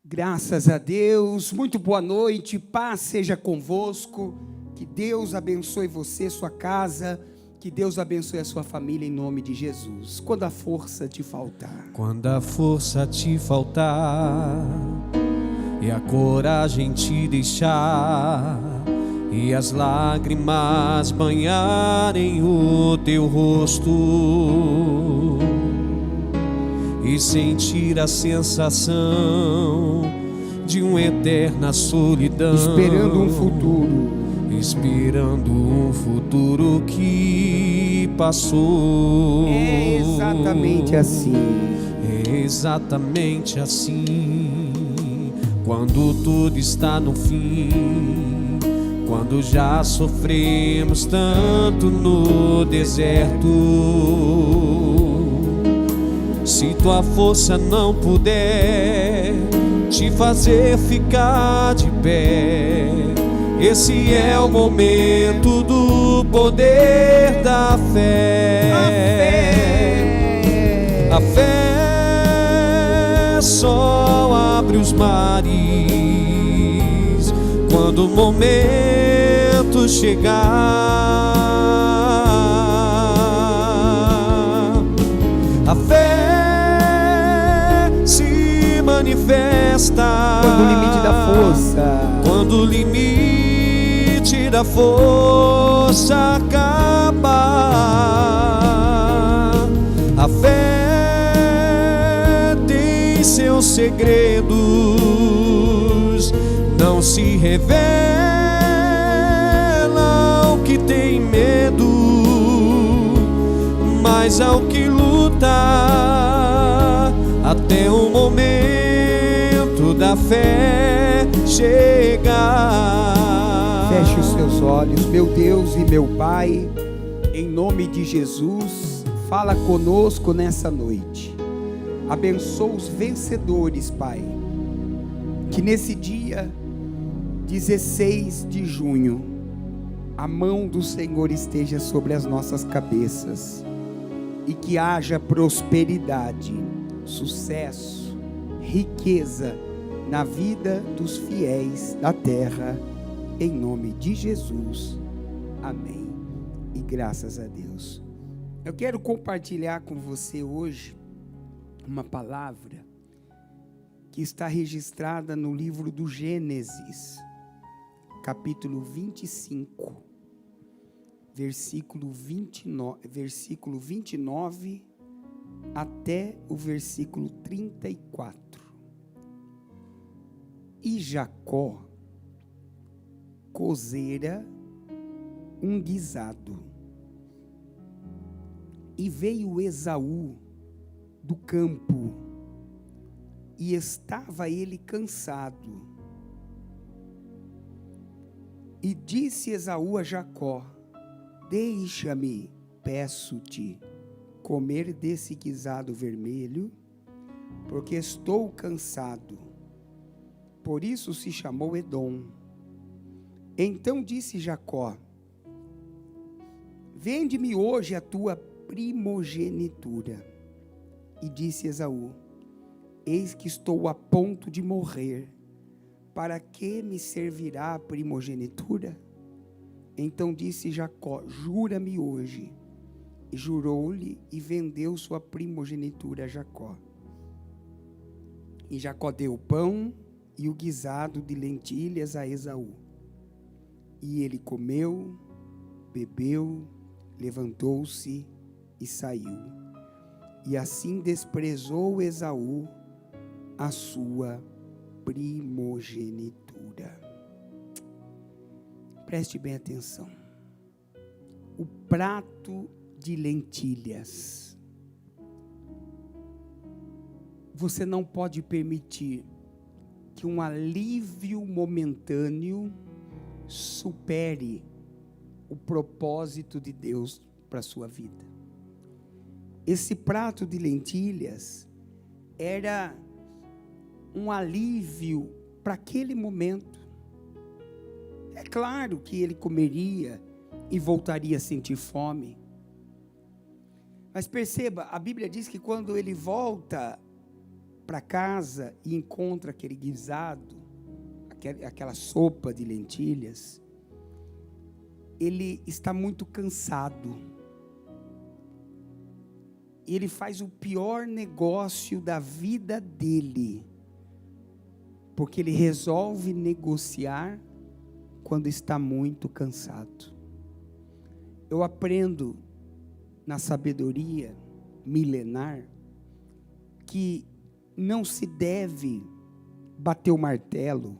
Graças a Deus, muito boa noite, paz seja convosco, que Deus abençoe você, sua casa, que Deus abençoe a sua família em nome de Jesus. Quando a força te faltar, e a coragem te deixar, e as lágrimas banharem o teu rosto, e sentir a sensação de uma eterna solidão, esperando um futuro que passou. É exatamente assim. É exatamente assim. Quando tudo está no fim, quando já sofremos tanto no deserto, se tua força não puder te fazer ficar de pé, esse é o momento do poder da fé. A fé só abre os mares quando o momento chegar. A fé se manifesta quando o limite da força acabar. A fé tem seus segredos, não se revela ao que tem medo, mas ao que luta até o momento da fé chegar. Feche os seus olhos, meu Deus e meu Pai, em nome de Jesus, fala conosco nessa noite. Abençoa os vencedores, Pai, que nesse dia 16 de junho a mão do Senhor esteja sobre as nossas cabeças e que haja prosperidade, sucesso, riqueza na vida dos fiéis da terra, em nome de Jesus, amém, e graças a Deus. Eu quero compartilhar com você hoje uma palavra que está registrada no livro do Gênesis, capítulo 25, versículo 29 até o versículo 34. E Jacó cozera um guisado, e veio Esaú do campo, e estava ele cansado. E disse Esaú a Jacó: deixa-me, peço-te, comer desse guisado vermelho, porque estou cansado. Por isso se chamou Edom. Então disse Jacó: vende-me hoje a tua primogenitura. E disse Esaú: eis que estou a ponto de morrer, para que me servirá a primogenitura? Então disse Jacó: jura-me hoje. E jurou-lhe e vendeu sua primogenitura a Jacó. E Jacó deu o pão e o guisado de lentilhas a Esaú. E ele comeu, bebeu, levantou-se e saiu. E assim desprezou Esaú a sua primogenitura. Preste bem atenção. O prato de lentilhas. Você não pode permitir que um alívio momentâneo supere o propósito de Deus para a sua vida. Esse prato de lentilhas era um alívio para aquele momento. É claro que ele comeria e voltaria a sentir fome. Mas perceba, a Bíblia diz que quando ele volta para casa e encontra aquele guisado, aquela sopa de lentilhas, ele está muito cansado. Ele faz o pior negócio da vida dele, porque ele resolve negociar quando está muito cansado. Eu aprendo na sabedoria milenar que não se deve bater o martelo,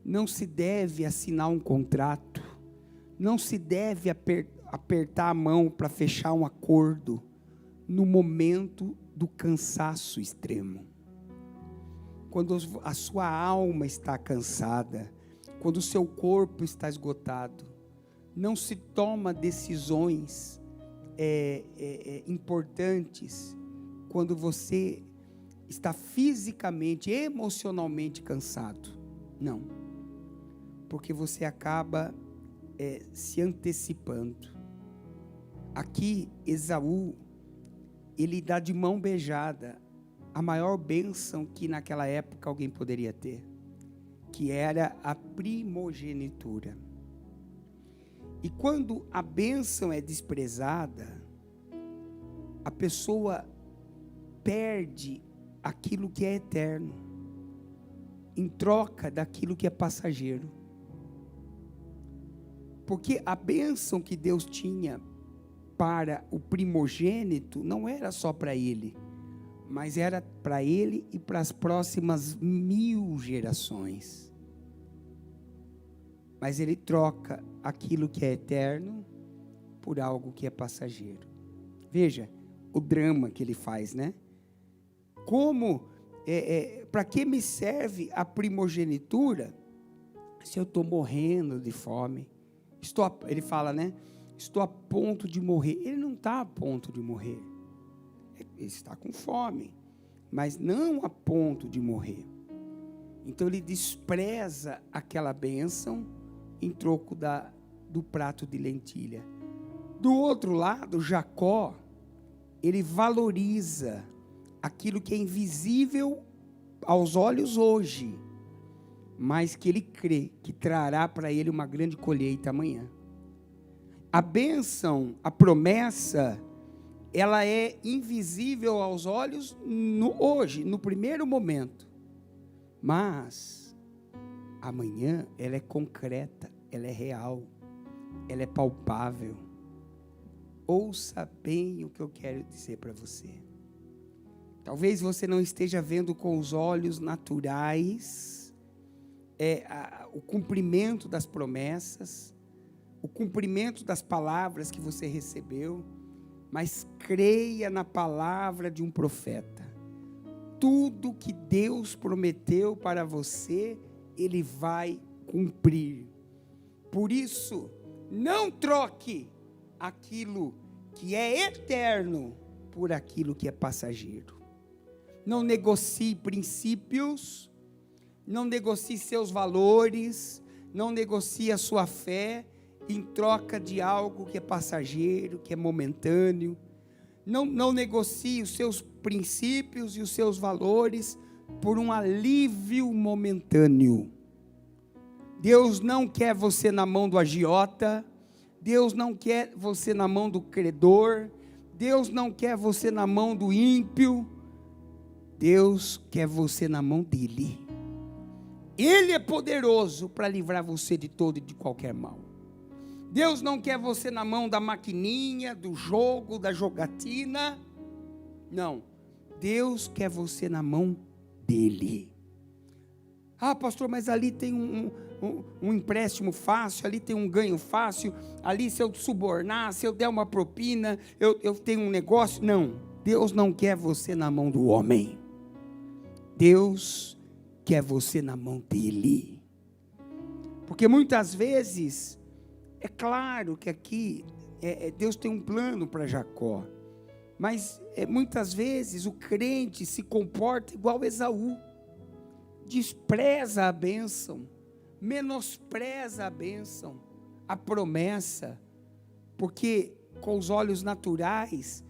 não se deve assinar um contrato, não se deve apertar a mão para fechar um acordo no momento do cansaço extremo. Quando a sua alma está cansada, quando o seu corpo está esgotado, não se toma decisões importantes quando você está fisicamente, emocionalmente cansado. Não, porque você acaba se antecipando. Aqui, Esaú, ele dá de mão beijada a maior bênção que naquela época alguém poderia ter, que era a primogenitura. E quando a bênção é desprezada, a pessoa perde aquilo que é eterno, em troca daquilo que é passageiro. Porque a bênção que Deus tinha para o primogênito não era só para ele, mas era para ele e para as próximas 1000 gerações. Mas ele troca aquilo que é eterno por algo que é passageiro. Veja o drama que ele faz, né? Para que me serve a primogenitura se eu estou morrendo de fome? Ele fala, né? Estou a ponto de morrer. Ele não está a ponto de morrer. Ele está com fome, mas não a ponto de morrer. Então ele despreza aquela bênção em troco do prato de lentilha. Do outro lado, Jacó, ele valoriza aquilo que é invisível aos olhos hoje, mas que ele crê que trará para ele uma grande colheita amanhã. A bênção, a promessa, ela é invisível aos olhos hoje, no primeiro momento, mas amanhã ela é concreta, ela é real, ela é palpável. Ouça bem o que eu quero dizer para você. Talvez você não esteja vendo com os olhos naturais o cumprimento das promessas, o cumprimento das palavras que você recebeu, mas creia na palavra de um profeta. Tudo que Deus prometeu para você, Ele vai cumprir. Por isso, não troque aquilo que é eterno por aquilo que é passageiro. Não negocie princípios, não negocie seus valores, não negocie a sua fé em troca de algo que é passageiro, que é momentâneo. Não negocie os seus princípios e os seus valores por um alívio momentâneo. Deus não quer você na mão do agiota, Deus não quer você na mão do credor, Deus não quer você na mão do ímpio, Deus quer você na mão dele. Ele é poderoso para livrar você de todo e de qualquer mal. Deus não quer você na mão da maquininha, do jogo, da jogatina. Não. Deus quer você na mão dele. Ah, pastor, mas ali tem um empréstimo fácil, ali tem um ganho fácil, ali se eu subornar, se eu der uma propina, eu tenho um negócio. Não. Deus não quer você na mão do homem. Deus quer você na mão dele. Porque muitas vezes, é claro que aqui Deus tem um plano para Jacó, mas muitas vezes o crente se comporta igual Esaú, despreza a bênção, menospreza a bênção, a promessa, porque com os olhos naturais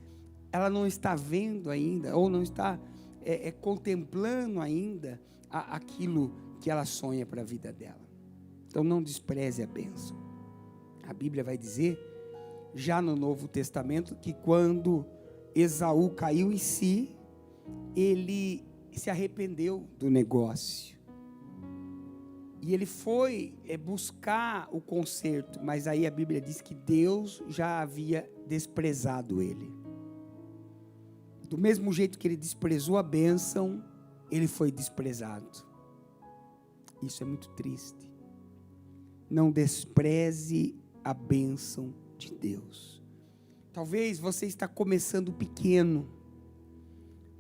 ela não está vendo ainda, ou não está contemplando ainda aquilo que ela sonha para a vida dela. Então não despreze a bênção. A Bíblia vai dizer, já no Novo Testamento, que quando Esaú caiu em si, ele se arrependeu do negócio. E ele foi buscar o conserto, mas aí a Bíblia diz que Deus já havia desprezado ele. Do mesmo jeito que ele desprezou a bênção, ele foi desprezado. Isso é muito triste. Não despreze a bênção de Deus. Talvez você está começando pequeno.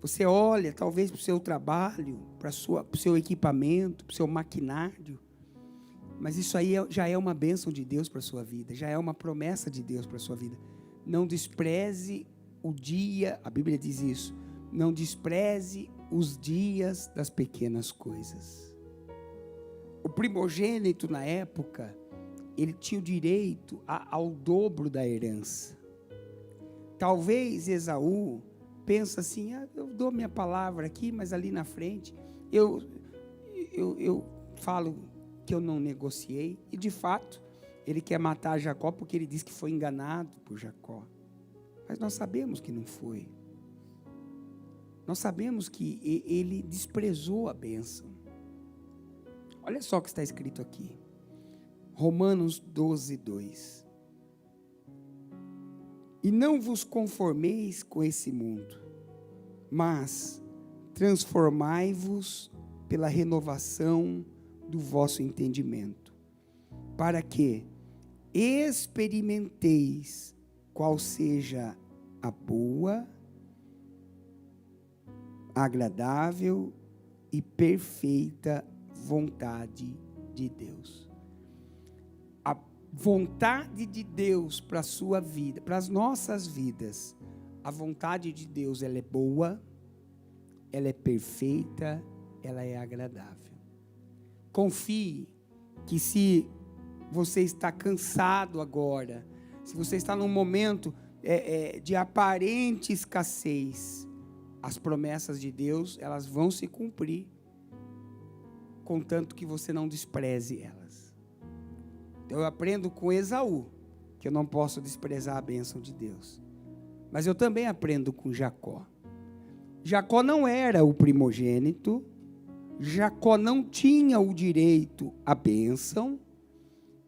Você olha talvez para o seu trabalho, para o seu equipamento, para o seu maquinário, mas isso aí já é uma bênção de Deus para a sua vida, já é uma promessa de Deus para a sua vida. Não despreze o dia, a Bíblia diz isso, não despreze os dias das pequenas coisas. O primogênito na época, ele tinha o direito ao dobro da herança. Talvez Esaú pensa assim, eu dou minha palavra aqui, mas ali na frente eu falo que eu não negociei, e de fato ele quer matar Jacó porque ele diz que foi enganado por Jacó, mas nós sabemos que não foi. Nós sabemos que ele desprezou a bênção. Olha só o que está escrito aqui, Romanos 12, 2. E não vos conformeis com esse mundo, mas transformai-vos pela renovação do vosso entendimento, para que experimenteis qual seja a boa, agradável e perfeita vontade de Deus. A vontade de Deus para a sua vida, para as nossas vidas, a vontade de Deus, ela é boa, ela é perfeita, ela é agradável. Confie que se você está cansado agora, se você está num momento de aparente escassez, as promessas de Deus, elas vão se cumprir, contanto que você não despreze elas. Então eu aprendo com Esaú, que eu não posso desprezar a bênção de Deus. Mas eu também aprendo com Jacó. Jacó não era o primogênito, Jacó não tinha o direito à bênção,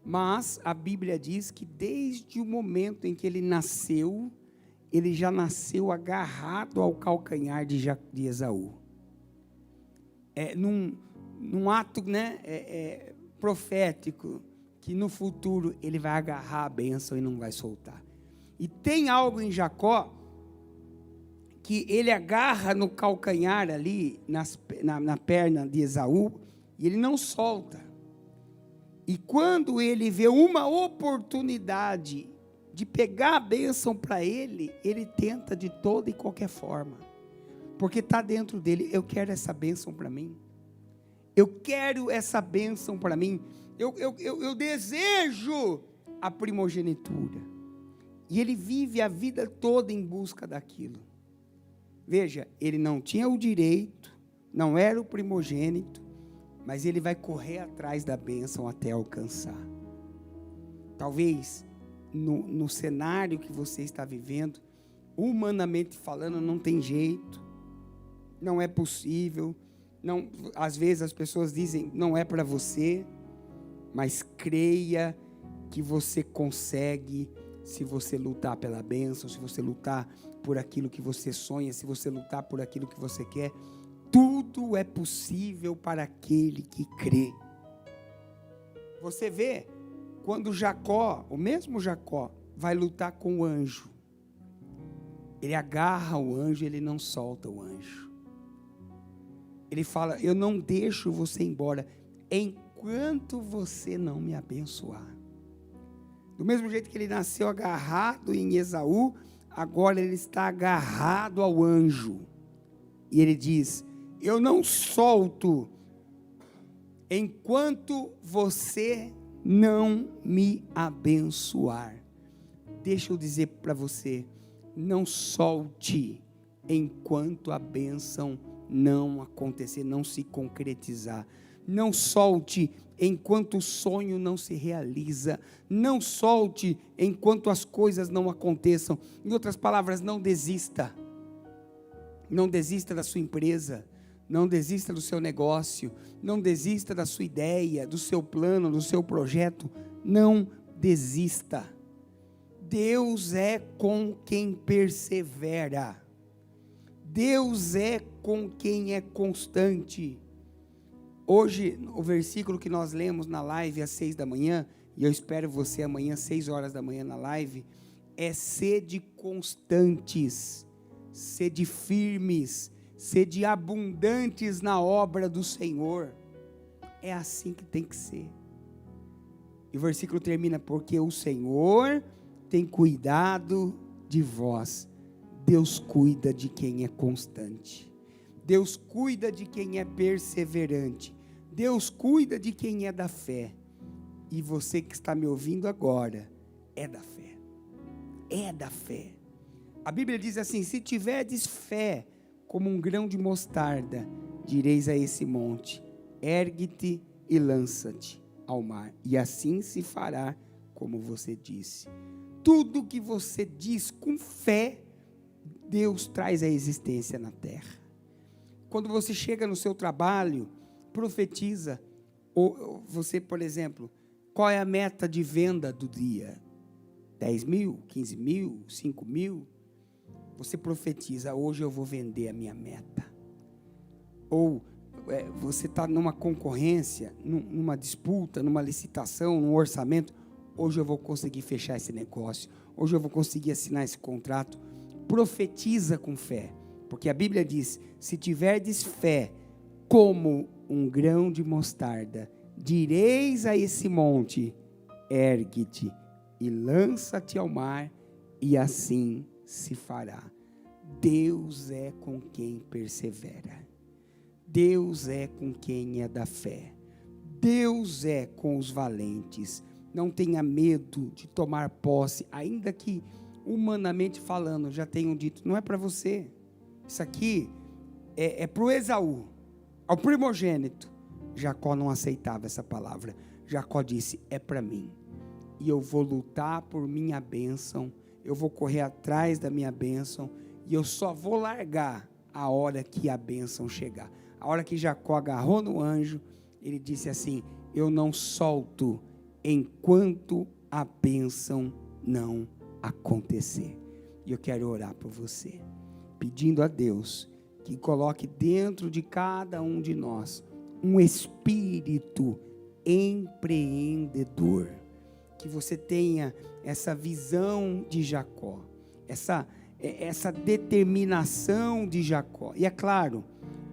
mas a Bíblia diz que desde o momento em que ele nasceu, ele já nasceu agarrado ao calcanhar de Esaú. Num ato profético, que no futuro ele vai agarrar a bênção e não vai soltar. E tem algo em Jacó, que ele agarra no calcanhar ali, na perna de Esaú, e ele não solta. E quando ele vê uma oportunidade de pegar a bênção para ele, ele tenta de toda e qualquer forma, porque está dentro dele, eu quero essa bênção para mim, eu quero essa bênção para mim, eu desejo a primogenitura, e ele vive a vida toda em busca daquilo. Veja, ele não tinha o direito, não era o primogênito, mas ele vai correr atrás da bênção até alcançar. Talvez no cenário que você está vivendo, humanamente falando, não tem jeito, não é possível, não, às vezes as pessoas dizem, não é para você, mas creia que você consegue, se você lutar pela bênção, se você lutar por aquilo que você sonha, se você lutar por aquilo que você quer, tudo é possível para aquele que crê. Você vê, quando Jacó, o mesmo Jacó, vai lutar com o anjo, ele agarra o anjo, ele não solta o anjo. Ele fala, eu não deixo você embora, enquanto você não me abençoar. Do mesmo jeito que ele nasceu agarrado em Esaú, agora ele está agarrado ao anjo. E ele diz, eu não solto enquanto você não me abençoar. Deixa eu dizer para você, não solte enquanto a bênção não acontecer, não se concretizar. Não solte enquanto o sonho não se realiza. Não solte enquanto as coisas não aconteçam. Em outras palavras, não desista. Não desista da sua empresa. Não desista do seu negócio. Não desista da sua ideia, do seu plano, do seu projeto. Não desista. Deus é com quem persevera. Deus é com quem é constante. Hoje, o versículo que nós lemos na live às 6 da manhã, e eu espero você amanhã, 6 horas da manhã na live, é sede constantes, sede firmes, sede abundantes na obra do Senhor. É assim que tem que ser. E o versículo termina, porque o Senhor tem cuidado de vós. Deus cuida de quem é constante. Deus cuida de quem é perseverante. Deus cuida de quem é da fé. E você que está me ouvindo agora, é da fé. É da fé. A Bíblia diz assim: se tiverdes fé como um grão de mostarda, direis a esse monte: ergue-te e lança-te ao mar, e assim se fará como você disse. Tudo que você diz com fé, Deus traz à existência na terra. Quando você chega no seu trabalho, profetiza. Ou você, por exemplo, qual é a meta de venda do dia? 10 mil, 15 mil, 5 mil? Você profetiza: hoje eu vou vender a minha meta. Ou você está numa concorrência, numa disputa, numa licitação, num orçamento: hoje eu vou conseguir fechar esse negócio, hoje eu vou conseguir assinar esse contrato. Profetiza com fé, porque a Bíblia diz: se tiverdes fé como um grão de mostarda, direis a esse monte: ergue-te e lança-te ao mar, e assim se fará. Deus é com quem persevera. Deus é com quem é da fé. Deus é com os valentes. Não tenha medo de tomar posse, ainda que humanamente falando, já tenham dito, não é para você. Isso aqui é para o Esaú, ao primogênito. Jacó não aceitava essa palavra. Jacó disse: é para mim. E eu vou lutar por minha bênção, eu vou correr atrás da minha bênção, e eu só vou largar a hora que a bênção chegar. A hora que Jacó agarrou no anjo, ele disse assim: eu não solto enquanto a bênção não acontecer. E eu quero orar por você, pedindo a Deus que coloque dentro de cada um de nós um espírito empreendedor, que você tenha essa visão de Jacó, essa determinação de Jacó. E é claro,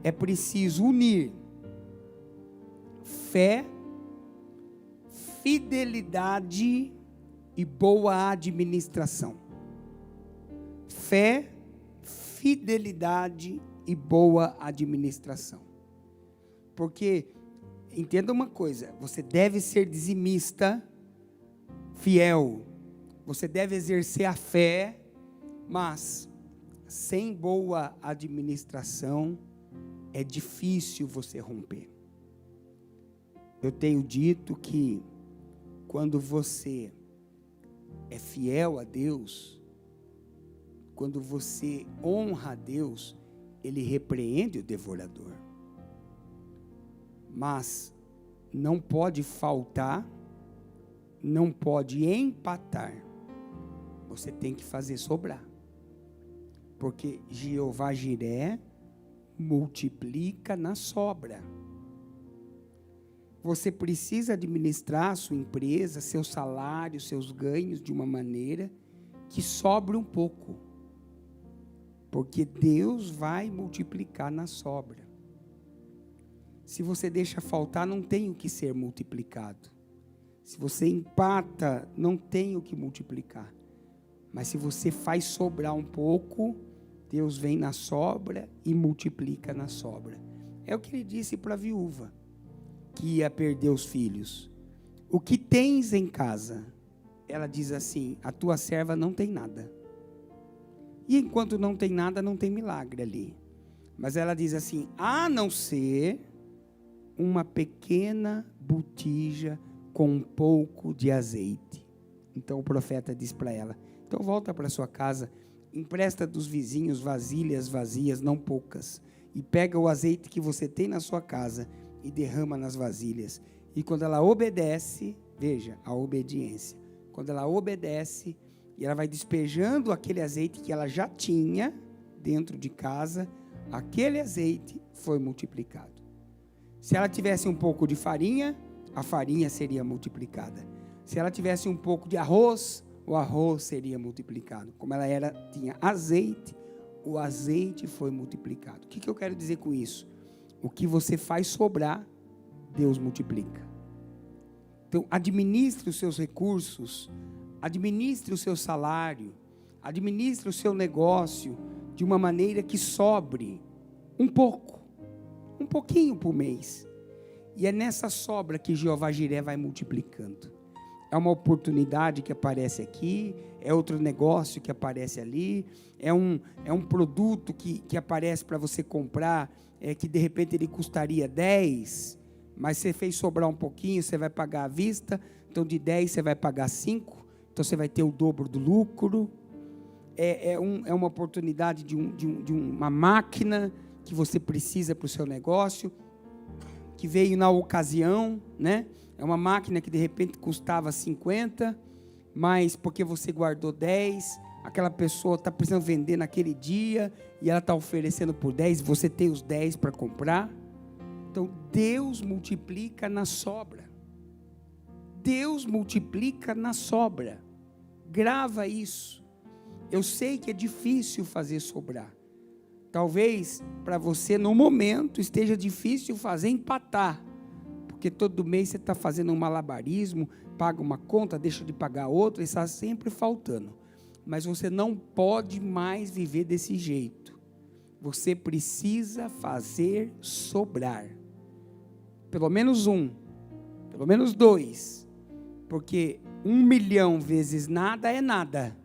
é preciso unir fé, fidelidade e boa administração. Fé, fidelidade e boa administração. Porque, entenda uma coisa, você deve ser dizimista, fiel, você deve exercer a fé, mas sem boa administração é difícil você romper. Eu tenho dito que quando você é fiel a Deus, quando você honra a Deus, Ele repreende o devorador. Mas não pode faltar, não pode empatar. Você tem que fazer sobrar. Porque Jeová Jiré multiplica na sobra. Você precisa administrar a sua empresa, seu salário, seus ganhos de uma maneira que sobre um pouco. Porque Deus vai multiplicar na sobra. Se você deixa faltar, não tem o que ser multiplicado. Se você empata, não tem o que multiplicar. Mas se você faz sobrar um pouco, Deus vem na sobra e multiplica na sobra. É o que ele disse para a viúva, que ia perder os filhos. O que tens em casa? Ela diz assim: a tua serva não tem nada. E enquanto não tem nada, não tem milagre ali. Mas ela diz assim: a não ser uma pequena botija com um pouco de azeite. Então o profeta diz para ela: então volta para sua casa, empresta dos vizinhos vasilhas vazias, não poucas, e pega o azeite que você tem na sua casa e derrama nas vasilhas. E quando ela obedece, veja a obediência, quando ela obedece, e ela vai despejando aquele azeite que ela já tinha dentro de casa, aquele azeite foi multiplicado. Se ela tivesse um pouco de farinha, a farinha seria multiplicada. Se ela tivesse um pouco de arroz, o arroz seria multiplicado. Como ela tinha azeite, o azeite foi multiplicado. O que eu quero dizer com isso? O que você faz sobrar, Deus multiplica. Então, administre os seus recursos, administre o seu salário, administre o seu negócio de uma maneira que sobre um pouquinho por mês. E é nessa sobra que Jeová Jiré vai multiplicando. É uma oportunidade que aparece aqui, é outro negócio que aparece ali, é um produto que aparece para você comprar, que de repente ele custaria 10, mas você fez sobrar um pouquinho, você vai pagar à vista, então de 10 você vai pagar 5, então você vai ter o dobro do lucro. É uma oportunidade de uma máquina que você precisa para o seu negócio, que veio na ocasião, né? É uma máquina que de repente custava 50, mas porque você guardou 10, aquela pessoa está precisando vender naquele dia, e ela está oferecendo por 10, você tem os 10 para comprar. Então Deus multiplica na sobra. Deus multiplica na sobra. Grava isso. Eu sei que é difícil fazer sobrar. Talvez para você no momento esteja difícil fazer empatar, porque todo mês você está fazendo um malabarismo, paga uma conta, deixa de pagar outra, e está sempre faltando. Mas você não pode mais viver desse jeito. Você precisa fazer sobrar. Pelo menos 1, pelo menos 2, porque 1 milhão vezes nada é nada,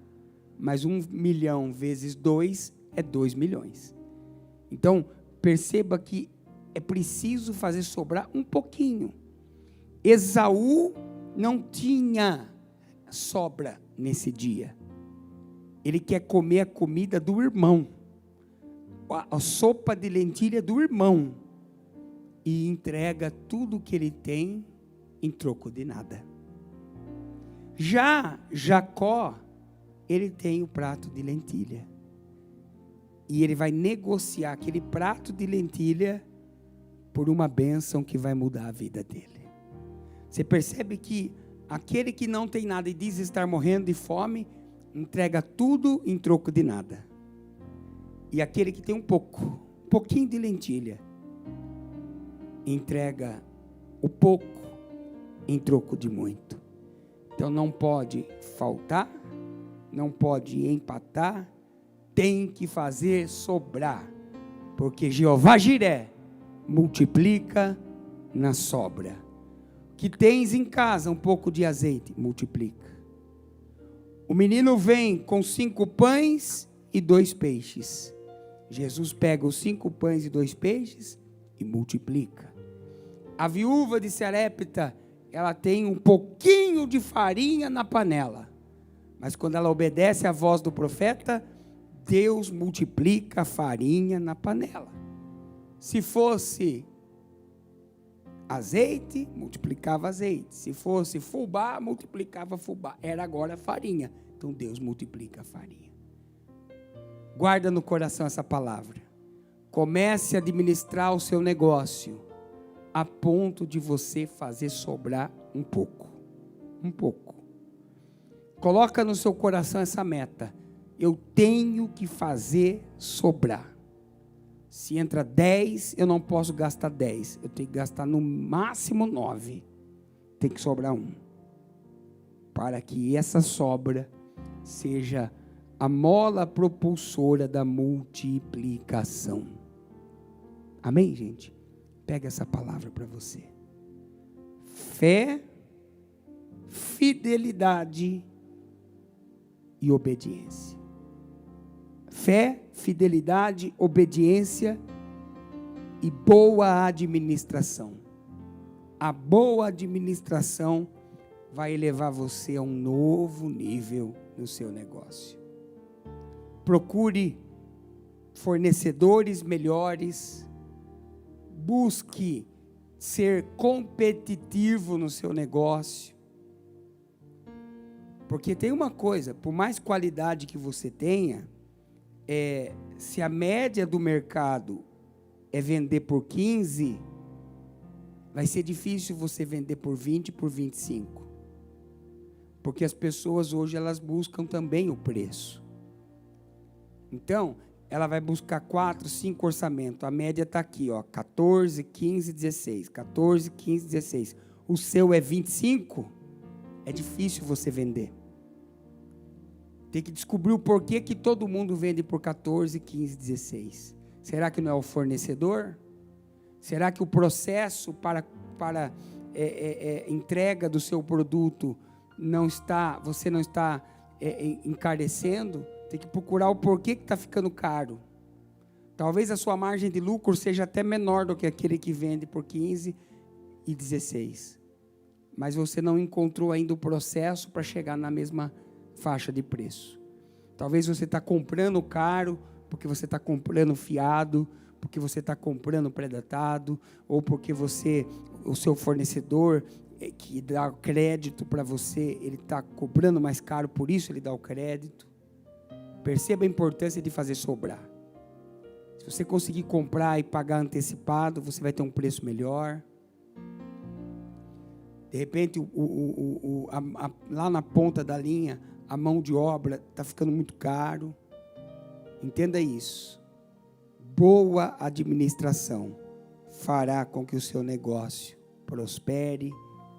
mas 1 milhão vezes 2 é 2 milhões. Então, perceba que é preciso fazer sobrar um pouquinho. Esaú não tinha sobra nesse dia. Ele quer comer a comida do irmão, a sopa de lentilha do irmão, e entrega tudo que ele tem em troco de nada. Já Jacó, ele tem o prato de lentilha, e ele vai negociar aquele prato de lentilha por uma bênção que vai mudar a vida dele. Você percebe que aquele que não tem nada e diz estar morrendo de fome, entrega tudo em troco de nada. E aquele que tem um pouquinho de lentilha, entrega o pouco em troco de muito. Então não pode faltar, não pode empatar, tem que fazer sobrar, porque Jeová Jiré multiplica na sobra. Que tens em casa um pouco de azeite, multiplica. O menino vem com 5 pães e 2 peixes. Jesus pega os 5 pães e 2 peixes e multiplica. A viúva de Sarepta, ela tem um pouquinho de farinha na panela, mas quando ela obedece à voz do profeta, Deus multiplica a farinha na panela. Se fosse azeite, multiplicava azeite. Se fosse fubá, multiplicava fubá. Era agora farinha. Então Deus multiplica a farinha. Guarda no coração essa palavra. Comece a administrar o seu negócio a ponto de você fazer sobrar um pouco. Um pouco. Coloca no seu coração essa meta. Eu tenho que fazer sobrar. Se entra 10, eu não posso gastar 10. Eu tenho que gastar no máximo 9. Tem que sobrar 1. Para que essa sobra seja a mola propulsora da multiplicação. Amém, gente? Pega essa palavra para você. Fé, fidelidade e obediência. Fé, fidelidade, obediência e boa administração. A boa administração vai elevar você a um novo nível no seu negócio. Procure fornecedores melhores, busque ser competitivo no seu negócio. Porque tem uma coisa, por mais qualidade que você tenha, se a média do mercado é vender por 15, vai ser difícil você vender por 20, por 25. Porque as pessoas hoje, elas buscam também o preço. Então, ela vai buscar 4, 5 orçamentos. A média está aqui, ó, 14, 15, 16. 14, 15, 16. O seu é 25, é difícil você vender. Tem que descobrir o porquê que todo mundo vende por 14, 15, 16. Será que não é o fornecedor? Será que o processo para entrega do seu produto você não está encarecendo? Tem que procurar o porquê que está ficando caro. Talvez a sua margem de lucro seja até menor do que aquele que vende por 15 e 16. Mas você não encontrou ainda o processo para chegar na mesma faixa de preço. Talvez você está comprando caro, porque você está comprando fiado, porque você está comprando pré-datado, ou porque o seu fornecedor que dá crédito para você, ele está cobrando mais caro, por isso ele dá o crédito. Perceba a importância de fazer sobrar. Se você conseguir comprar e pagar antecipado, você vai ter um preço melhor. De repente, lá na ponta da linha, a mão de obra está ficando muito caro. Entenda isso. Boa administração fará com que o seu negócio prospere,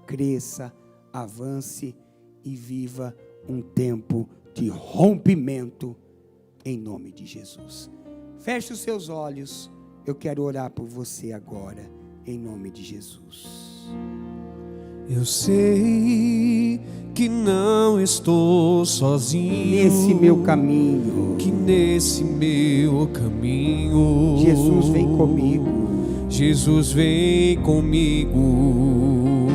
cresça, avance e viva um tempo de rompimento em nome de Jesus. Feche os seus olhos. Eu quero orar por você agora em nome de Jesus. Eu sei que não estou sozinho nesse meu caminho, que nesse meu caminho Jesus vem comigo. Jesus vem comigo.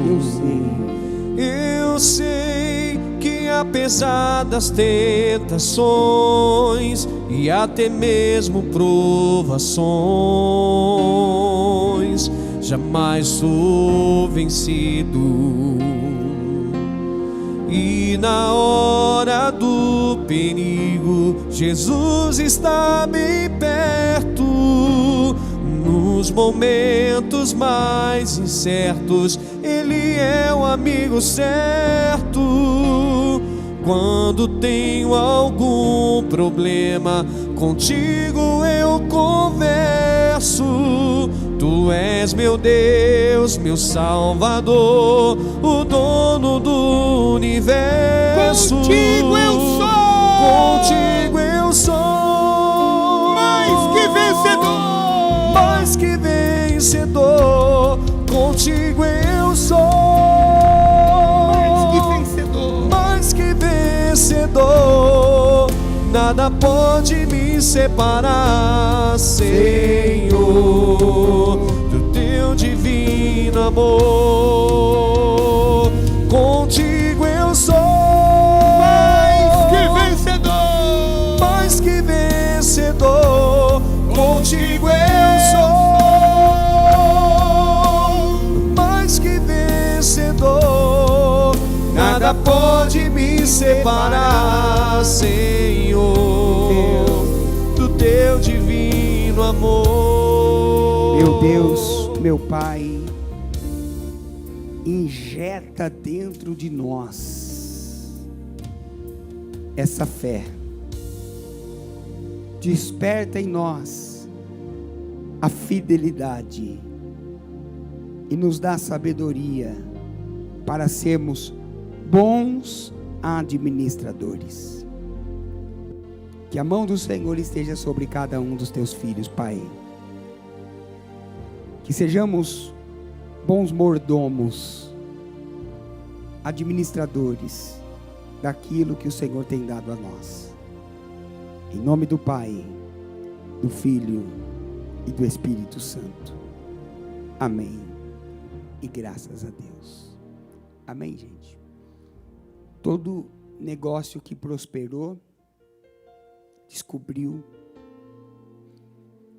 Eu sei que apesar das tentações e até mesmo provações, jamais sou vencido. E na hora do perigo, Jesus está bem perto. Nos momentos mais incertos, Ele é o amigo certo. Quando tenho algum problema, contigo eu converso. Tu és meu Deus, meu Salvador, o dono do universo. Contigo eu sou, contigo eu sou mais que vencedor, mais que vencedor. Contigo eu sou mais que vencedor, mais que vencedor. Nada pode me separar, Senhor, do teu divino amor. Contigo eu sou mais que vencedor, mais que vencedor. Contigo eu sou mais que vencedor. Nada pode me separar, Senhor, do teu divino amor. Meu Deus, meu Pai, injeta dentro de nós essa fé. Desperta em nós a fidelidade e nos dá sabedoria para sermos bons administradores. Que a mão do Senhor esteja sobre cada um dos teus filhos, Pai. Que sejamos bons mordomos, administradores daquilo que o Senhor tem dado a nós. Em nome do Pai, do Filho e do Espírito Santo. Amém. E graças a Deus. Amém, gente? Todo negócio que prosperou, descobriu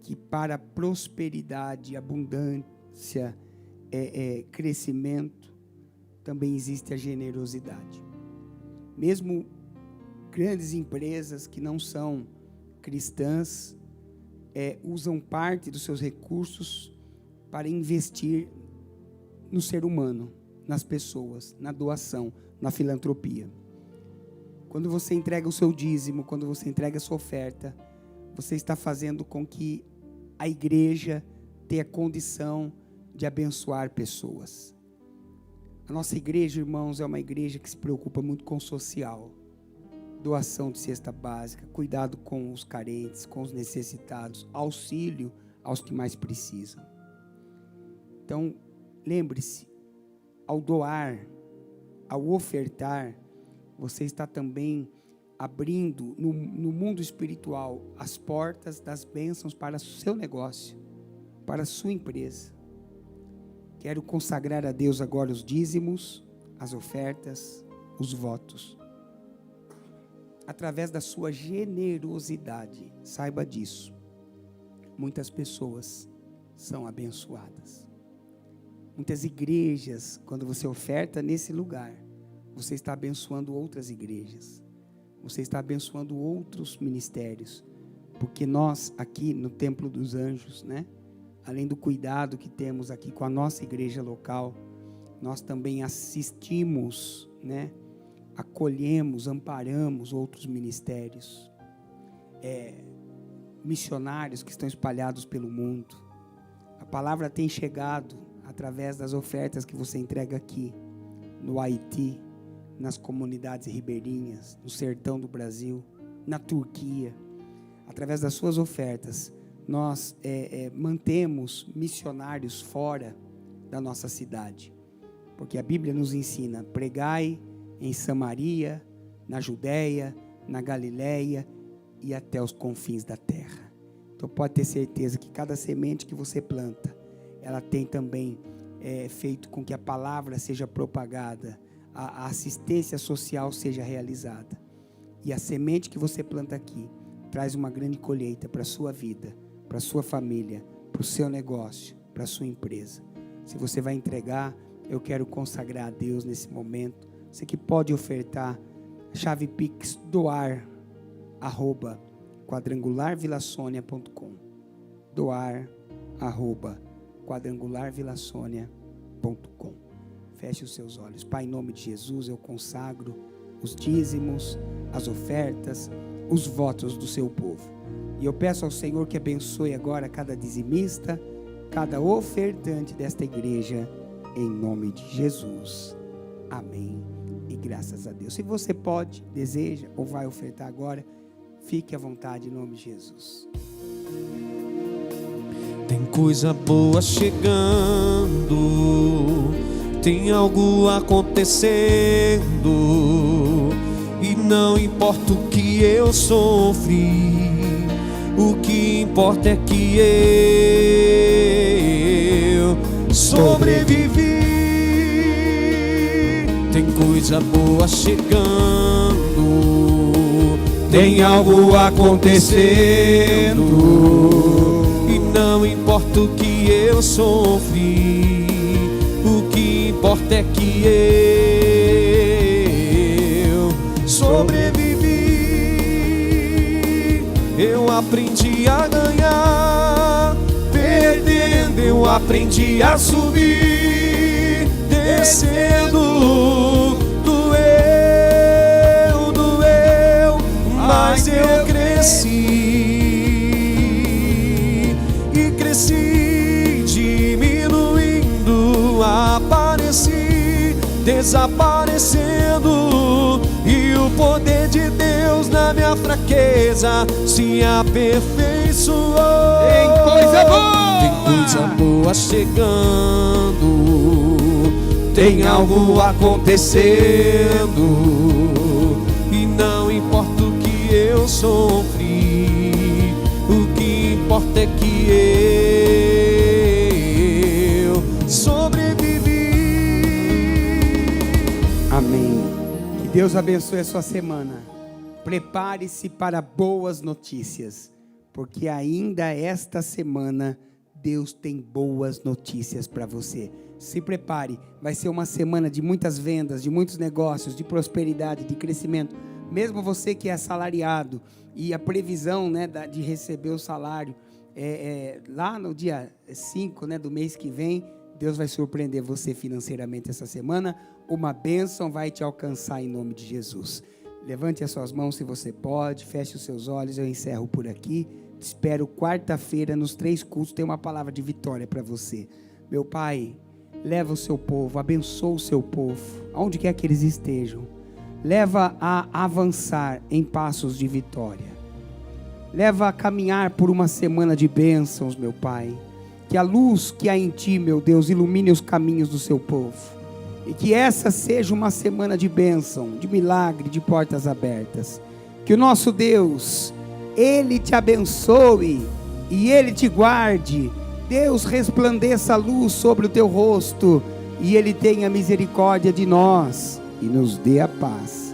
que para prosperidade, abundância, crescimento, também existe a generosidade. Mesmo grandes empresas que não são cristãs, usam parte dos seus recursos para investir no ser humano, nas pessoas, na doação, na filantropia. Quando você entrega o seu dízimo, quando você entrega a sua oferta, você está fazendo com que a igreja tenha condição de abençoar pessoas. A nossa igreja, irmãos, é uma igreja que se preocupa muito com o social. Doação de cesta básica, cuidado com os carentes, com os necessitados, auxílio aos que mais precisam. Então, lembre-se, ao doar, ao ofertar, você está também abrindo no mundo espiritual as portas das bênçãos para o seu negócio, para a sua empresa. Quero consagrar a Deus agora os dízimos, as ofertas, os votos. Através da sua generosidade, saiba disso, muitas pessoas são abençoadas. Muitas igrejas, quando você oferta nesse lugar, você está abençoando outras igrejas. Você está abençoando outros ministérios. Porque nós aqui no Templo dos Anjos, né? Além do cuidado que temos aqui com a nossa igreja local, nós também assistimos, né? Acolhemos, amparamos outros ministérios. Missionários que estão espalhados pelo mundo. A palavra tem chegado através das ofertas que você entrega aqui, no Haiti, nas comunidades ribeirinhas, no sertão do Brasil, na Turquia. Através das suas ofertas, nós mantemos missionários fora da nossa cidade. Porque a Bíblia nos ensina, pregai em Samaria, na Judéia, na Galileia e até os confins da terra. Então pode ter certeza que cada semente que você planta, ela tem também feito com que a palavra seja propagada, a assistência social seja realizada. E a semente que você planta aqui traz uma grande colheita para a sua vida, para a sua família, para o seu negócio, para a sua empresa. Se você vai entregar, eu quero consagrar a Deus nesse momento. Você que pode ofertar, chave Pix doar@quadrangularvilasonia.com, doar@quadrangularvilasonia.com. Feche os seus olhos. Pai, em nome de Jesus, eu consagro os dízimos, as ofertas, os votos do seu povo. E eu peço ao Senhor que abençoe agora cada dizimista, cada ofertante desta igreja, em nome de Jesus. Amém. E graças a Deus. Se você pode, deseja ou vai ofertar agora, fique à vontade em nome de Jesus. Tem coisa boa chegando, tem algo acontecendo, e não importa o que eu sofri, o que importa é que eu sobrevivi. Tem coisa boa chegando, tem algo acontecendo, e não importa o que eu sofri, o que importa é que eu sobrevivi. Eu aprendi a ganhar, perdendo eu aprendi a subir, descendo, doeu, mas eu cresci, e cresci, diminuindo, apareci, desaparecendo, e o poder de Deus na minha fraqueza se aperfeiçoou. Tem coisa boa! Tem coisa boa chegando, tem algo acontecendo, e não importa o que eu sofri, o que importa é que Deus abençoe a sua semana. Prepare-se para boas notícias, porque ainda esta semana Deus tem boas notícias para você. Se prepare, vai ser uma semana de muitas vendas, de muitos negócios, de prosperidade, de crescimento. Mesmo você que é assalariado e a previsão, né, de receber o salário lá no dia 5, né, do mês que vem, Deus vai surpreender você financeiramente essa semana. Uma bênção vai te alcançar em nome de Jesus. Levante as suas mãos se você pode, feche os seus olhos, eu encerro por aqui. Te espero quarta-feira nos 3 cultos, tem uma palavra de vitória para você. Meu Pai, leva o seu povo, abençoa o seu povo, aonde quer que eles estejam. Leva a avançar em passos de vitória. Leva a caminhar por uma semana de bênçãos, meu Pai. Que a luz que há em Ti, meu Deus, ilumine os caminhos do seu povo. E que essa seja uma semana de bênção, de milagre, de portas abertas. Que o nosso Deus, Ele te abençoe e Ele te guarde. Deus resplandeça a luz sobre o teu rosto e Ele tenha misericórdia de nós e nos dê a paz,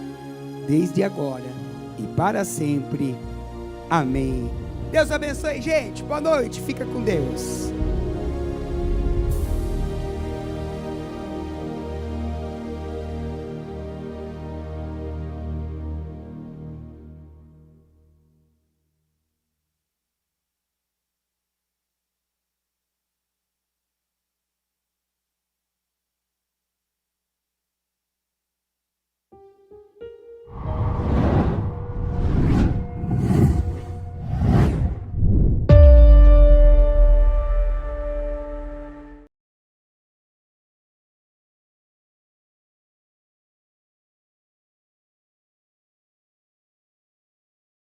desde agora e para sempre. Amém. Deus abençoe, gente. Boa noite. Fica com Deus.